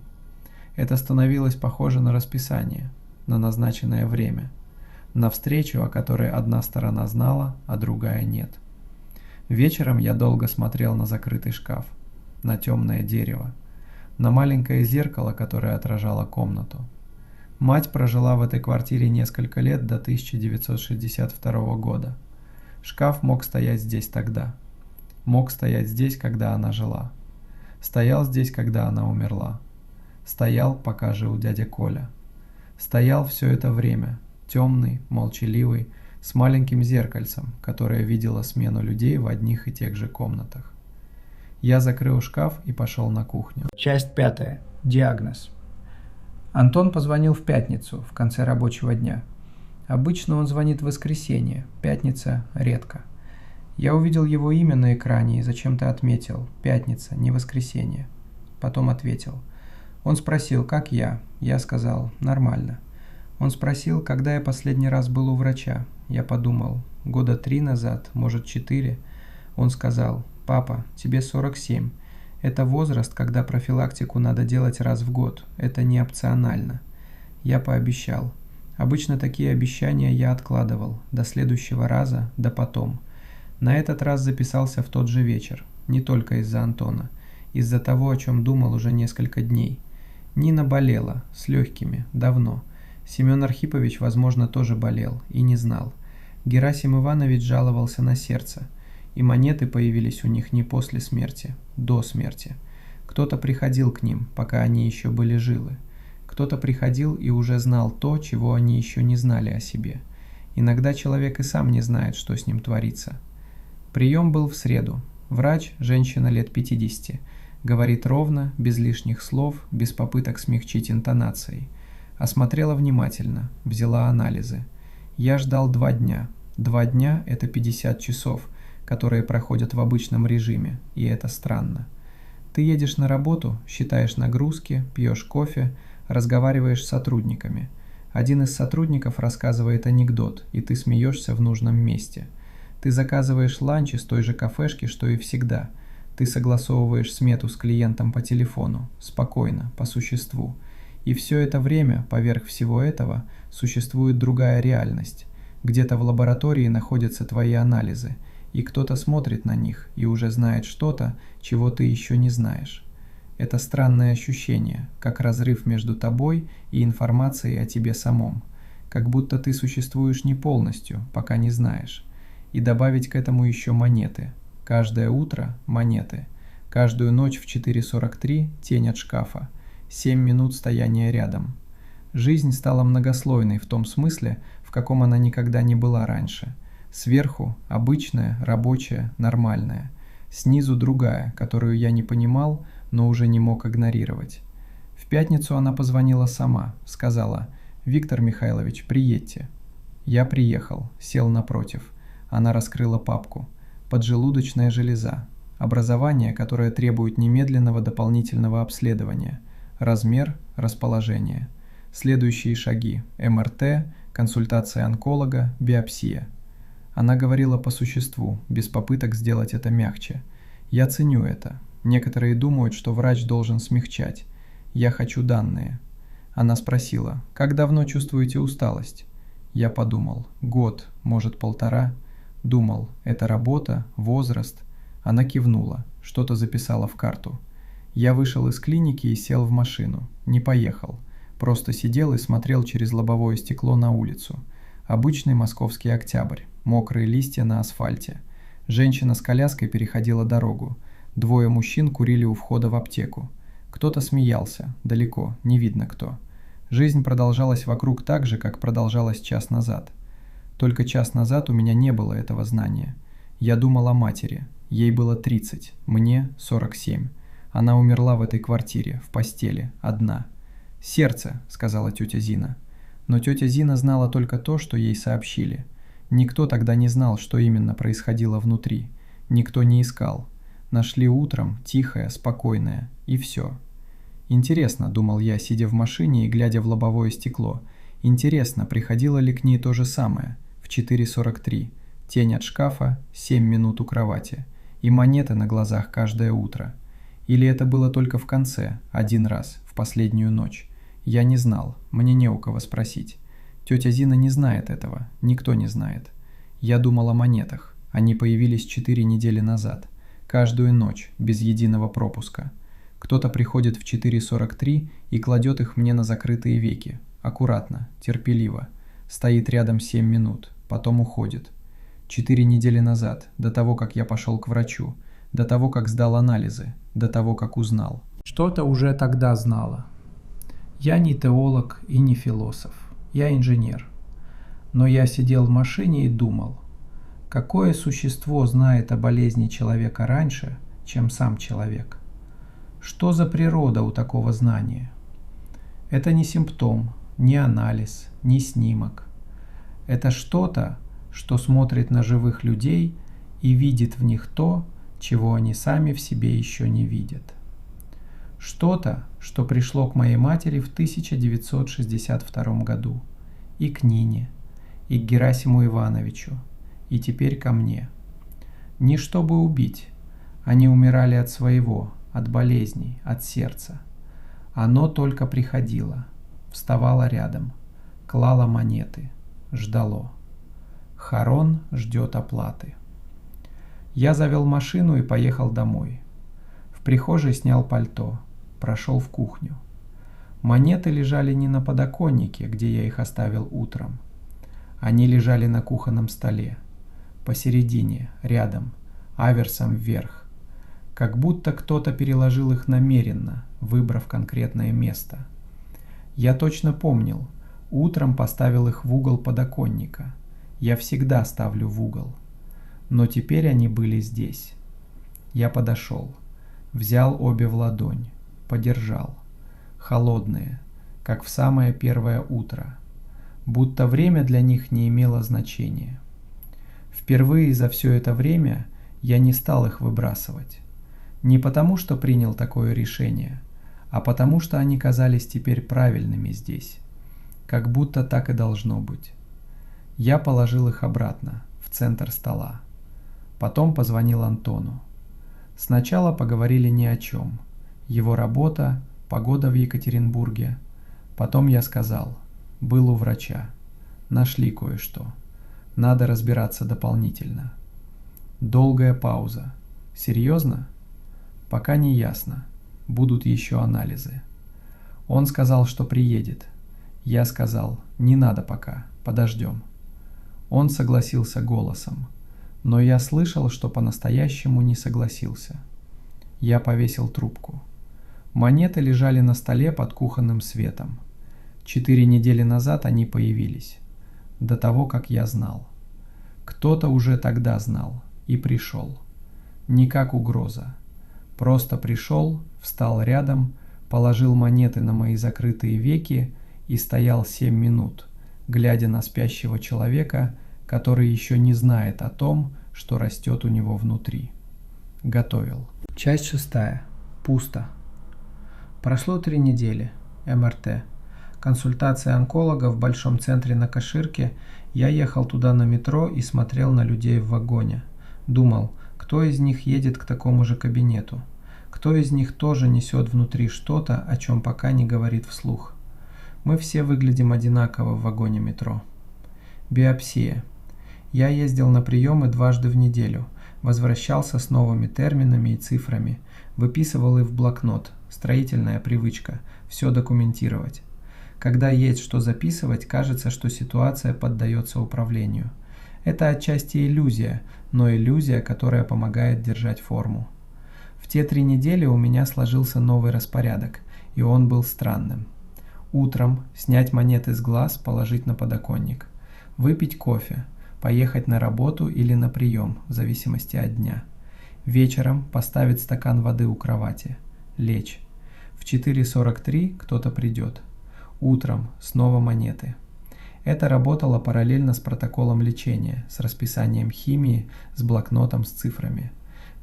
Это становилось похоже на расписание, на назначенное время, на встречу, о которой одна сторона знала, а другая нет. Вечером я долго смотрел на закрытый шкаф, на темное дерево, на маленькое зеркало, которое отражало комнату. Мать прожила в этой квартире несколько лет до 1962 года. Шкаф мог стоять здесь тогда. Мог стоять здесь, когда она жила. Стоял здесь, когда она умерла. Стоял, пока жил дядя Коля. Стоял все это время, темный, молчаливый, с маленьким зеркальцем, которое видело смену людей в одних и тех же комнатах. Я закрыл шкаф и пошел на кухню. Часть 5. Диагноз. Антон позвонил в пятницу, в конце рабочего дня. Обычно он звонит в воскресенье, пятница – редко. Я увидел его имя на экране и зачем-то отметил «пятница, не воскресенье». Потом ответил. Он спросил, как я. Я сказал «нормально». Он спросил, когда я последний раз был у врача. Я подумал, 3 года назад, может 4. Он сказал, «Папа, тебе 47. Это возраст, когда профилактику надо делать раз в год. Это не опционально». Я пообещал. Обычно такие обещания я откладывал. До следующего раза, да потом. На этот раз записался в тот же вечер. Не только из-за Антона. Из-за того, о чем думал уже несколько дней. Нина болела, с легкими, давно. Семен Архипович, возможно, тоже болел и не знал. Герасим Иванович жаловался на сердце. И монеты появились у них не после смерти, до смерти. Кто-то приходил к ним, пока они еще были живы. Кто-то приходил и уже знал то, чего они еще не знали о себе. Иногда человек и сам не знает, что с ним творится. Прием был в среду. Врач, женщина лет 50, говорит ровно, без лишних слов, без попыток смягчить интонацией. Осмотрела внимательно, взяла анализы. Я ждал 2 дня. 2 дня – это 50 часов, которые проходят в обычном режиме, и это странно. Ты едешь на работу, считаешь нагрузки, пьешь кофе, разговариваешь с сотрудниками. Один из сотрудников рассказывает анекдот, и ты смеешься в нужном месте. Ты заказываешь ланч из той же кафешки, что и всегда. Ты согласовываешь смету с клиентом по телефону, спокойно, по существу. И все это время, поверх всего этого, существует другая реальность. Где-то в лаборатории находятся твои анализы, и кто-то смотрит на них и уже знает что-то, чего ты еще не знаешь. Это странное ощущение, как разрыв между тобой и информацией о тебе самом. Как будто ты существуешь не полностью, пока не знаешь. И добавить к этому еще монеты. Каждое утро – монеты. Каждую ночь в 4:43 – тень от шкафа. 7 минут стояния рядом. Жизнь стала многослойной в том смысле, в каком она никогда не была раньше. Сверху – обычная, рабочая, нормальная. Снизу другая, которую я не понимал, но уже не мог игнорировать. В пятницу она позвонила сама, сказала: «Виктор Михайлович, приедьте». Я приехал, сел напротив. Она раскрыла папку. Поджелудочная железа. Образование, которое требует немедленного дополнительного обследования. Размер, расположение. Следующие шаги. МРТ, консультация онколога, биопсия. Она говорила по существу, без попыток сделать это мягче. Я ценю это. Некоторые думают, что врач должен смягчать. Я хочу данные. Она спросила: «Как давно чувствуете усталость?» Я подумал: 1 год, может 1,5. Думал: это работа, возраст. Она кивнула, что-то записала в карту. Я вышел из клиники и сел в машину. Не поехал. Просто сидел и смотрел через лобовое стекло на улицу. Обычный московский октябрь. Мокрые листья на асфальте. Женщина с коляской переходила дорогу. 2 мужчин курили у входа в аптеку. Кто-то смеялся, далеко, не видно кто. Жизнь продолжалась вокруг так же, как продолжалась час назад. Только час назад у меня не было этого знания. Я думал о матери. Ей было 30, мне 47. Она умерла в этой квартире, в постели, одна. «Сердце», — сказала тетя Зина. Но тетя Зина знала только то, что ей сообщили. Никто тогда не знал, что именно происходило внутри. Никто не искал. Нашли утром, тихое, спокойное, и все. Интересно, думал я, сидя в машине и глядя в лобовое стекло, интересно, приходило ли к ней то же самое, в 4:43, тень от шкафа, 7 минут у кровати, и монеты на глазах каждое утро. Или это было только в конце, 1 раз, в последнюю ночь. Я не знал, мне не у кого спросить. Тетя Зина не знает этого, никто не знает. Я думал о монетах, они появились 4 недели назад. Каждую ночь, без единого пропуска. Кто-то приходит в 4:43 и кладет их мне на закрытые веки. Аккуратно, терпеливо. Стоит рядом 7 минут, потом уходит. 4 недели назад, до того, как я пошел к врачу, до того, как сдал анализы, до того, как узнал. Что-то уже тогда знала. Я не теолог и не философ. Я инженер. Но я сидел в машине и думал, какое существо знает о болезни человека раньше, чем сам человек? Что за природа у такого знания? Это не симптом, не анализ, не снимок. Это что-то, что смотрит на живых людей и видит в них то, чего они сами в себе еще не видят. Что-то, что пришло к моей матери в 1962 году, и к Нине, и к Герасиму Ивановичу, и теперь ко мне. Не чтобы убить, они умирали от своего, от болезней, от сердца. Оно только приходило, вставало рядом, клало монеты, ждало. Харон ждет оплаты. Я завел машину и поехал домой. В прихожей снял пальто, прошел в кухню. Монеты лежали не на подоконнике, где я их оставил утром. Они лежали на кухонном столе, посередине, рядом, аверсом вверх. Как будто кто-то переложил их намеренно, выбрав конкретное место. Я точно помнил, утром поставил их в угол подоконника. Я всегда ставлю в угол. Но теперь они были здесь. Я подошел, взял обе в ладонь, подержал. Холодные, как в самое первое утро. Будто время для них не имело значения. Впервые за все это время я не стал их выбрасывать. Не потому, что принял такое решение, а потому, что они казались теперь правильными здесь. Как будто так и должно быть. Я положил их обратно, в центр стола. Потом позвонил Антону. Сначала поговорили ни о чем. Его работа, погода в Екатеринбурге. Потом я сказал, был у врача. Нашли кое-что. Надо разбираться дополнительно. Долгая пауза. Серьезно? Пока не ясно. Будут еще анализы. Он сказал, что приедет. Я сказал, не надо пока, подождем. Он согласился голосом, но я слышал, что по-настоящему не согласился. Я повесил трубку. Монеты лежали на столе под кухонным светом. 4 недели назад они появились. До того, как я знал. Кто-то уже тогда знал и пришел. Не как угроза. Просто пришел, встал рядом, положил монеты на мои закрытые веки и стоял 7 минут, глядя на спящего человека, который еще не знает о том, что растет у него внутри. Готовил. Часть 6. Пусто. Прошло 3 недели. МРТ. Консультация онколога в большом центре на Каширке. Я ехал туда на метро и смотрел на людей в вагоне. Думал, кто из них едет к такому же кабинету? Кто из них тоже несет внутри что-то, о чем пока не говорит вслух? Мы все выглядим одинаково в вагоне метро. Биопсия. Я ездил на приемы дважды в неделю, возвращался с новыми терминами и цифрами, выписывал их в блокнот, строительная привычка, все документировать. Когда есть что записывать, кажется, что ситуация поддается управлению. Это отчасти иллюзия, но иллюзия, которая помогает держать форму. В те 3 недели у меня сложился новый распорядок, и он был странным. Утром снять монеты с глаз, положить на подоконник. Выпить кофе, поехать на работу или на прием, в зависимости от дня. Вечером поставить стакан воды у кровати. Лечь. В 4:43 кто-то придет. Утром снова монеты. Это работало параллельно с протоколом лечения, с расписанием химии, с блокнотом с цифрами.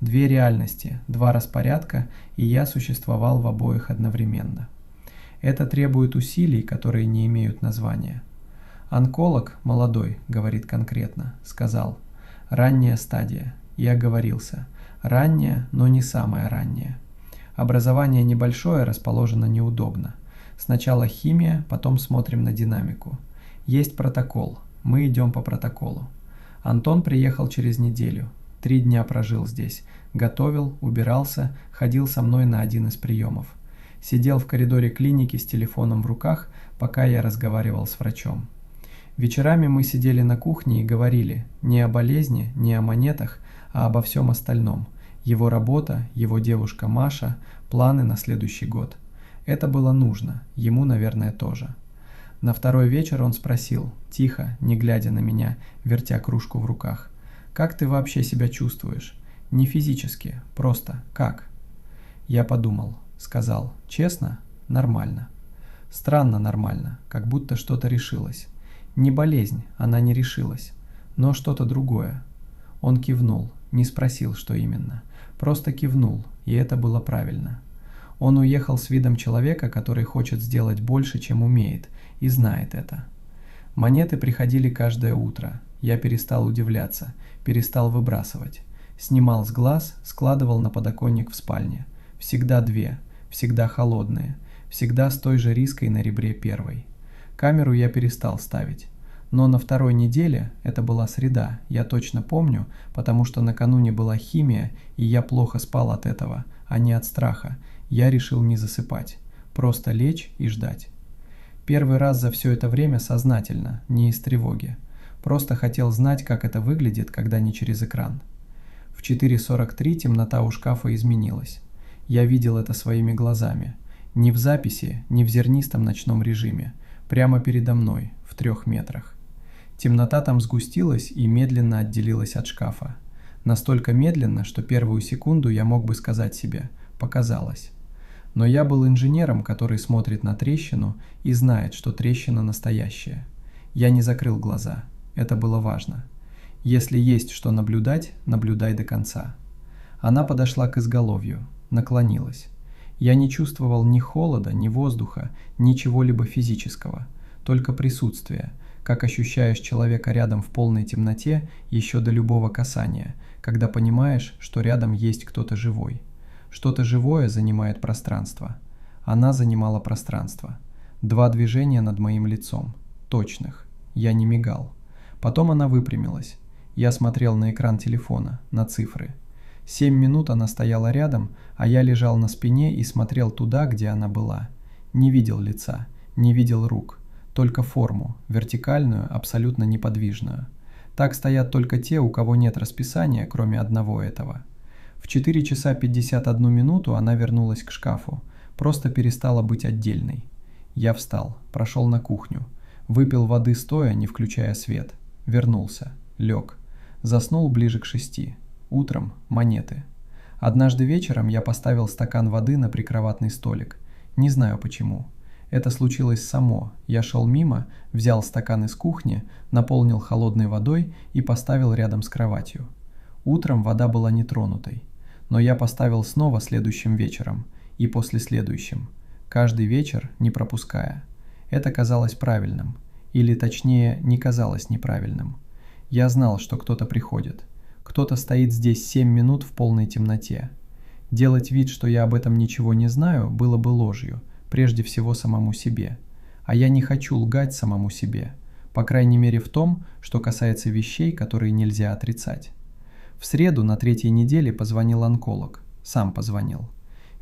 2 реальности, 2 распорядка, и я существовал в обоих одновременно. Это требует усилий, которые не имеют названия. Онколог, молодой, говорит конкретно, сказал, ранняя стадия. Я оговорился, ранняя, но не самая ранняя. Образование небольшое, расположено неудобно. Сначала химия, потом смотрим на динамику. Есть протокол, мы идем по протоколу. Антон приехал через неделю. 3 дня прожил здесь. Готовил, убирался, ходил со мной на один из приемов. Сидел в коридоре клиники с телефоном в руках, пока я разговаривал с врачом. Вечерами мы сидели на кухне и говорили не о болезни, не о монетах, а обо всем остальном. Его работа, его девушка Маша, планы на следующий год. Это было нужно, ему, наверное, тоже. На второй вечер он спросил, тихо, не глядя на меня, вертя кружку в руках: «Как ты вообще себя чувствуешь? Не физически, просто как?» Я подумал, сказал: «Честно? Нормально». Странно нормально, как будто что-то решилось. Не болезнь, она не решилась, но что-то другое. Он кивнул, не спросил, что именно. Просто кивнул, и это было правильно. Он уехал с видом человека, который хочет сделать больше, чем умеет, и знает это. Монеты приходили каждое утро. Я перестал удивляться, перестал выбрасывать. Снимал с глаз, складывал на подоконник в спальне. Всегда 2, всегда холодные, всегда с той же риской на ребре первой. Камеру я перестал ставить. Но на второй неделе, это была среда, я точно помню, потому что накануне была химия, и я плохо спал от этого, а не от страха. Я решил не засыпать, просто лечь и ждать. Первый раз за все это время сознательно, не из тревоги. Просто хотел знать, как это выглядит, когда не через экран. В 4:43 темнота у шкафа изменилась. Я видел это своими глазами. Не в записи, не в зернистом ночном режиме. Прямо передо мной, в 3 метрах. Темнота там сгустилась и медленно отделилась от шкафа. Настолько медленно, что первую секунду я мог бы сказать себе «показалось». Но я был инженером, который смотрит на трещину и знает, что трещина настоящая. Я не закрыл глаза. Это было важно. Если есть что наблюдать, наблюдай до конца. Она подошла к изголовью, наклонилась. Я не чувствовал ни холода, ни воздуха, ни чего-либо физического, только присутствие, как ощущаешь человека рядом в полной темноте еще до любого касания, когда понимаешь, что рядом есть кто-то живой. Что-то живое занимает пространство. Она занимала пространство. 2 движения над моим лицом. Точных. Я не мигал. Потом она выпрямилась. Я смотрел на экран телефона, на цифры. 7 минут она стояла рядом, а я лежал на спине и смотрел туда, где она была. Не видел лица, не видел рук. Только форму, вертикальную, абсолютно неподвижную. Так стоят только те, у кого нет расписания, кроме одного этого. В 4 часа 51 минуту она вернулась к шкафу, просто перестала быть отдельной. Я встал, прошел на кухню, выпил воды стоя, не включая свет, вернулся, лег, заснул ближе к 6. Утром монеты. Однажды вечером я поставил стакан воды на прикроватный столик. Не знаю почему. Это случилось само. Я шел мимо, взял стакан из кухни, наполнил холодной водой и поставил рядом с кроватью. Утром вода была нетронутой. Но я поставил снова следующим вечером и послеследующим. Каждый вечер, не пропуская. Это казалось правильным. Или точнее, не казалось неправильным. Я знал, что кто-то приходит. Кто-то стоит здесь 7 минут в полной темноте. Делать вид, что я об этом ничего не знаю, было бы ложью, прежде всего самому себе. А я не хочу лгать самому себе, по крайней мере в том, что касается вещей, которые нельзя отрицать. В среду на 3-й неделе позвонил онколог. Сам позвонил.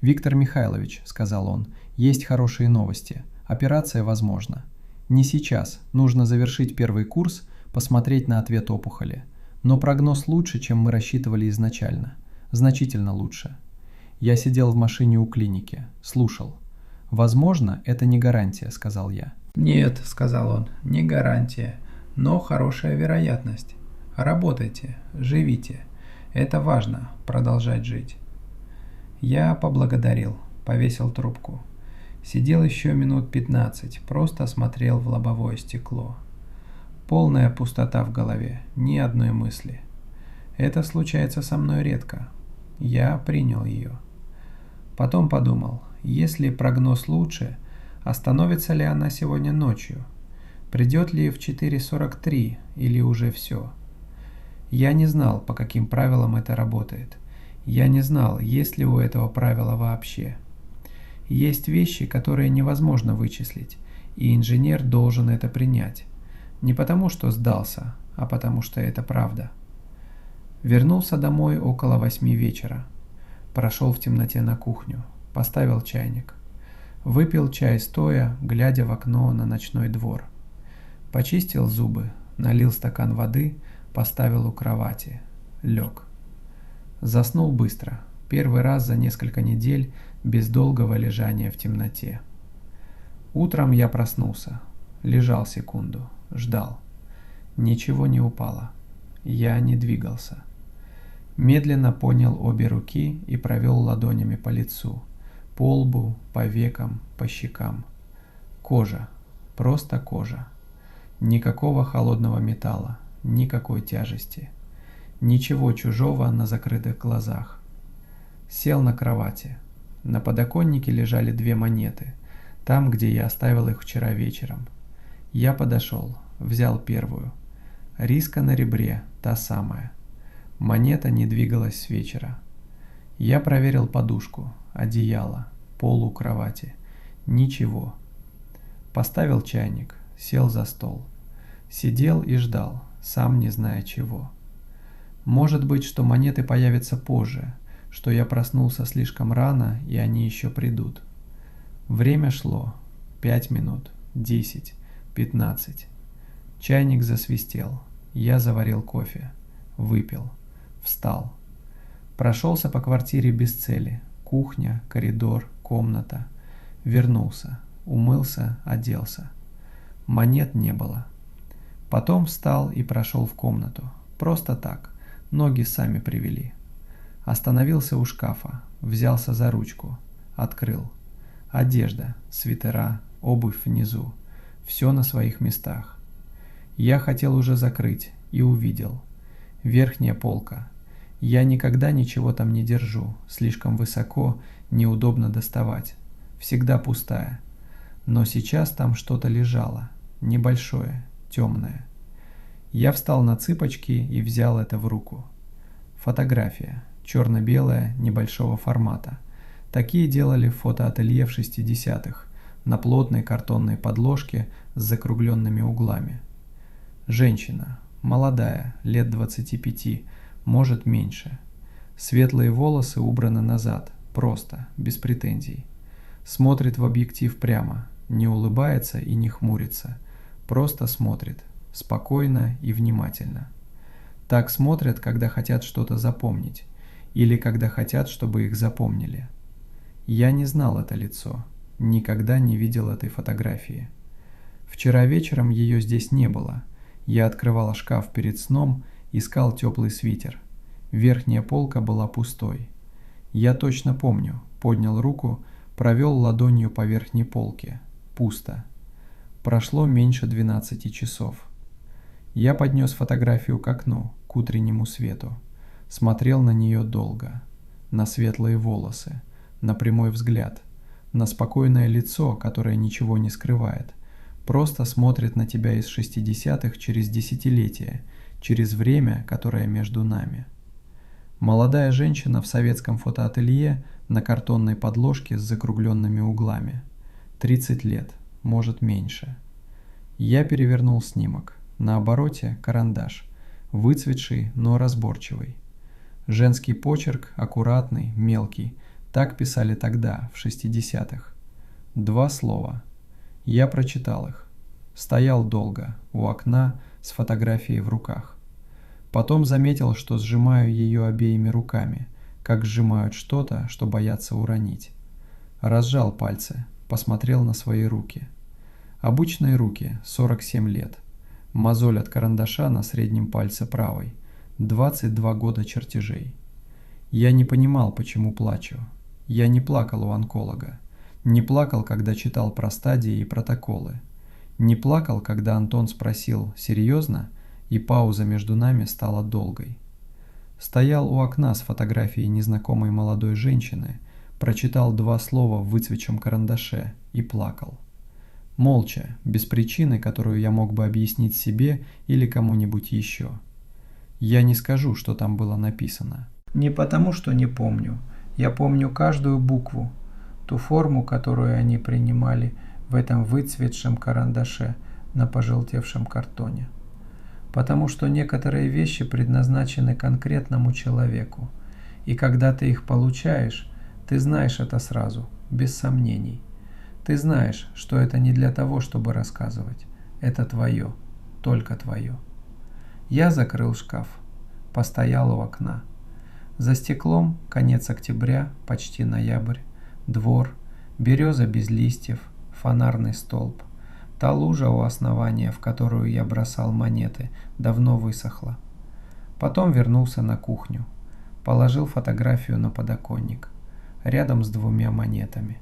«Виктор Михайлович», — сказал он, — «есть хорошие новости. Операция возможна. Не сейчас, нужно завершить первый курс, посмотреть на ответ опухоли. Но прогноз лучше, чем мы рассчитывали изначально. Значительно лучше». Я сидел в машине у клиники, слушал. «Возможно, это не гарантия», — сказал я. «Нет», — сказал он, — «не гарантия, но хорошая вероятность. Работайте, живите. Это важно, продолжать жить». Я поблагодарил, повесил трубку. Сидел еще минут 15, просто смотрел в лобовое стекло. Полная пустота в голове, ни одной мысли. Это случается со мной редко. Я принял ее. Потом подумал, если прогноз лучше, остановится ли она сегодня ночью? Придет ли в 4:43 или уже все? Я не знал, по каким правилам это работает. Я не знал, есть ли у этого правила вообще. Есть вещи, которые невозможно вычислить, и инженер должен это принять. Не потому, что сдался, а потому, что это правда. Вернулся домой около 8 вечера. Прошел в темноте на кухню, поставил чайник. Выпил чай стоя, глядя в окно на ночной двор. Почистил зубы, налил стакан воды, поставил у кровати. Лег. Заснул быстро, первый раз за несколько недель без долгого лежания в темноте. Утром я проснулся, лежал секунду, ждал. Ничего не упало. Я не двигался. Медленно поднял обе руки и провел ладонями по лицу, по лбу, по векам, по щекам. Кожа, просто кожа. Никакого холодного металла, никакой тяжести. Ничего чужого на закрытых глазах. Сел на кровати. На подоконнике лежали 2 монеты, там, где я оставил их вчера вечером. Я подошел, взял первую. Риска на ребре, та самая. Монета не двигалась с вечера. Я проверил подушку, одеяло, пол у кровати. Ничего. Поставил чайник, сел за стол. Сидел и ждал, сам не зная чего. Может быть, что монеты появятся позже, что я проснулся слишком рано, и они еще придут. Время шло. 5 минут, 10, 15. Чайник засвистел. Я заварил кофе. Выпил. Встал. Прошелся по квартире без цели. Кухня, коридор, комната. Вернулся. Умылся, оделся. Монет не было. Потом встал и прошел в комнату. Просто так. Ноги сами привели. Остановился у шкафа. Взялся за ручку. Открыл. Одежда, свитера, обувь внизу. Все на своих местах. Я хотел уже закрыть и увидел. Верхняя полка. Я никогда ничего там не держу. Слишком высоко, неудобно доставать. Всегда пустая. Но сейчас там что-то лежало. Небольшое, темное. Я встал на цыпочки и взял это в руку. Фотография. Черно-белая, небольшого формата. Такие делали в фотоателье в 60-х. На плотной картонной подложке с закругленными углами. Женщина. Молодая, лет 25, может меньше. Светлые волосы убраны назад, просто, без претензий. Смотрит в объектив прямо, не улыбается и не хмурится. Просто смотрит, спокойно и внимательно. Так смотрят, когда хотят что-то запомнить, или когда хотят, чтобы их запомнили. Я не знал это лицо, никогда не видел этой фотографии. Вчера вечером ее здесь не было. Я открывал шкаф перед сном, искал теплый свитер. Верхняя полка была пустой. Я точно помню, поднял руку, провел ладонью по верхней полке. Пусто. Прошло меньше 12 часов. Я поднес фотографию к окну, к утреннему свету. Смотрел на нее долго. На светлые волосы, на прямой взгляд, на спокойное лицо, которое ничего не скрывает. Просто смотрит на тебя из 60-х через десятилетия, через время, которое между нами. Молодая женщина в советском фотоателье на картонной подложке с закругленными углами. 30 лет, может меньше. Я перевернул снимок. На обороте карандаш, выцветший, но разборчивый. Женский почерк, аккуратный, мелкий. Так писали тогда, в 60-х. 2 слова. Я прочитал их. Стоял долго, у окна, с фотографией в руках. Потом заметил, что сжимаю ее обеими руками, как сжимают что-то, что боятся уронить. Разжал пальцы, посмотрел на свои руки. Обычные руки, 47 лет. Мозоль от карандаша на среднем пальце правой. 22 года чертежей. Я не понимал, почему плачу. Я не плакал у онколога. Не плакал, когда читал про стадии и протоколы. Не плакал, когда Антон спросил «серьезно?» и пауза между нами стала долгой. Стоял у окна с фотографией незнакомой молодой женщины, прочитал 2 слова в выцветшем карандаше и плакал. Молча, без причины, которую я мог бы объяснить себе или кому-нибудь еще. Я не скажу, что там было написано. Не потому, что не помню. Я помню каждую букву, ту форму, которую они принимали в этом выцветшем карандаше на пожелтевшем картоне. Потому что некоторые вещи предназначены конкретному человеку, и когда ты их получаешь, ты знаешь это сразу, без сомнений. Ты знаешь, что это не для того, чтобы рассказывать. Это твое, только твое. Я закрыл шкаф, постоял у окна. За стеклом конец октября, почти ноябрь, двор, береза без листьев, фонарный столб. Та лужа у основания, в которую я бросал монеты, давно высохла. Потом вернулся на кухню. Положил фотографию на подоконник, рядом с 2 монетами.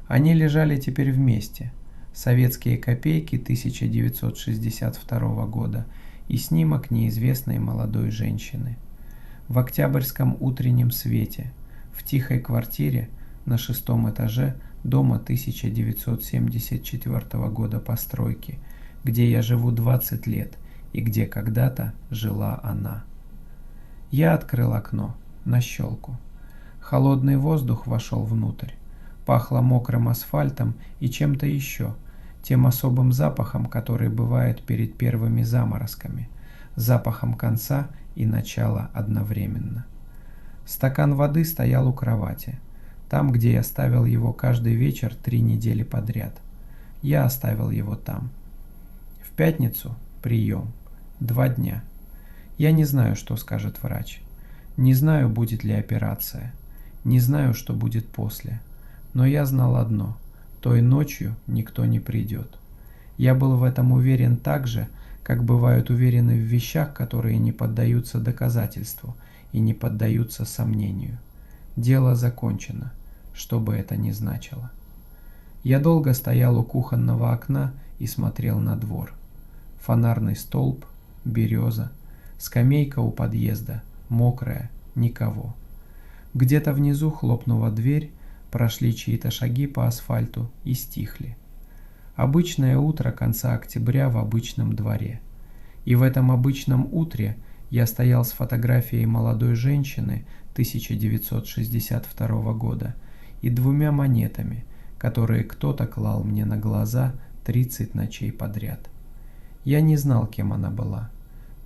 Они лежали теперь вместе. Советские копейки 1962 года и снимок неизвестной молодой женщины. В октябрьском утреннем свете, в тихой квартире на 6-м этаже дома 1974 года постройки, где я живу 20 лет и где когда-то жила она. Я открыл окно на щелку. Холодный воздух вошел внутрь. Пахло мокрым асфальтом и чем-то еще, тем особым запахом, который бывает перед первыми заморозками, запахом конца и начала одновременно. Стакан воды стоял у кровати, там, где я ставил его каждый вечер 3 недели подряд. Я оставил его там. В пятницу прием. 2 дня. Я не знаю, что скажет врач. Не знаю, будет ли операция. Не знаю, что будет после. Но я знал одно. Той ночью никто не придет. Я был в этом уверен так же, как бывают уверены в вещах, которые не поддаются доказательству и не поддаются сомнению. Дело закончено, что бы это ни значило. Я долго стоял у кухонного окна и смотрел на двор. Фонарный столб, береза, скамейка у подъезда, мокрая, никого. Где-то внизу хлопнула дверь, прошли чьи-то шаги по асфальту и стихли. Обычное утро конца октября в обычном дворе. И в этом обычном утре я стоял с фотографией молодой женщины 1962 года и 2 монетами, которые кто-то клал мне на глаза 30 ночей подряд. Я не знал, кем она была.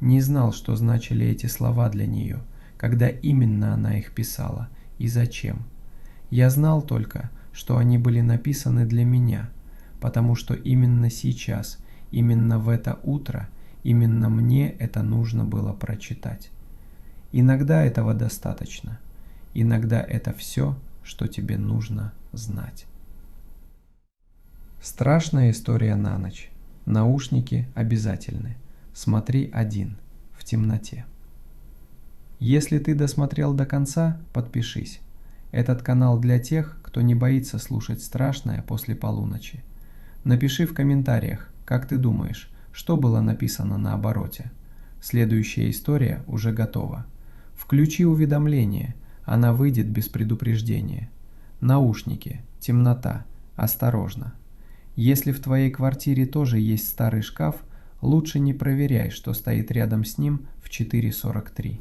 Не знал, что значили эти слова для нее, когда именно она их писала и зачем. Я знал только, что они были написаны для меня, потому что именно сейчас, именно в это утро, именно мне это нужно было прочитать. Иногда этого достаточно. Иногда это все, что тебе нужно знать. Страшная история на ночь. Наушники обязательны. Смотри один, в темноте. Если ты досмотрел до конца, подпишись. Этот канал для тех, кто не боится слушать страшное после полуночи. Напиши в комментариях, как ты думаешь, что было написано на обороте. Следующая история уже готова. Включи уведомление, она выйдет без предупреждения. Наушники, темнота, осторожно. Если в твоей квартире тоже есть старый шкаф, лучше не проверяй, что стоит рядом с ним в 4:43.